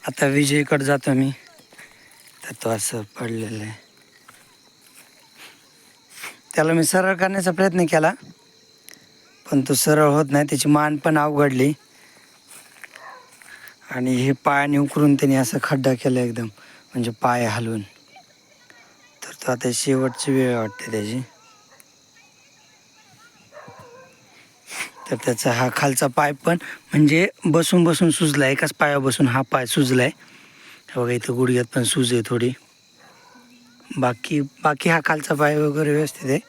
आता विजयकडे जातो मी, तर तो असं पडलेलं आहे. त्याला मी सरळ करण्याचा प्रयत्न केला, पण तो सरळ होत नाही. त्याची मान पण अवघडली आणि हे पायाने उकरून त्याने असं खड्डा केला एकदम, म्हणजे पाय हलवून. तर तो आता शेवटची वेळ वाटते त्याची. तर त्याचा हा खालचा पाय पण म्हणजे बसून बसून सुजला, एकाच पायावर बसून हा पाय सुजलाय. बघा इथं गुडघ्यात पण सूज आहे थोडी. बाकी बाकी हा खालचा पाय वगैरे व्यवस्थित आहे.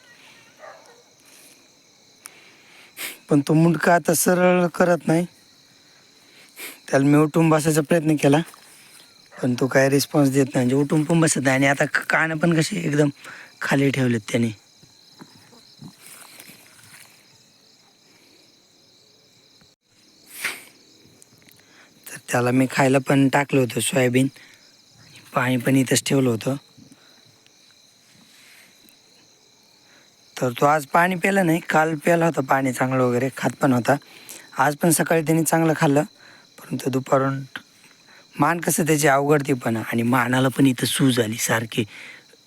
पण तो मुंडका आता सरळ करत नाही. त्याला मी उठून बसायचा प्रयत्न केला, पण तो काय रिस्पॉन्स देत नाही, म्हणजे उठून पण बसत नाही. आणि आता कानं पण कसे एकदम खाली ठेवलेत त्याने. तर त्याला मी खायला पण टाकलं होतं सोयाबीन, पाणी पण इथंच ठेवलं होतं. तर तो आज पाणी प्यायला नाही, काल प्यायला होता पाणी चांगलं वगैरे, खात पण होता. आज पण सकाळी त्यांनी चांगलं खाल्लं, परंतु दुपारून मान कसं त्याची अवघडती पण, आणि मानाला पण इथं सूज आली सारखी,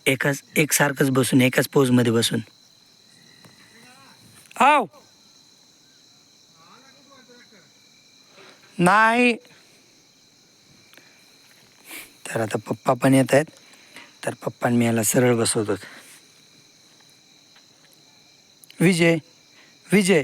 एकसारखंच बसून, एकाच पोजमध्ये बसून. आव नाही. तर आता पप्पा पण येत आहेत, तर पप्पांनी मी याला सरळ बसवतो. विजय विजय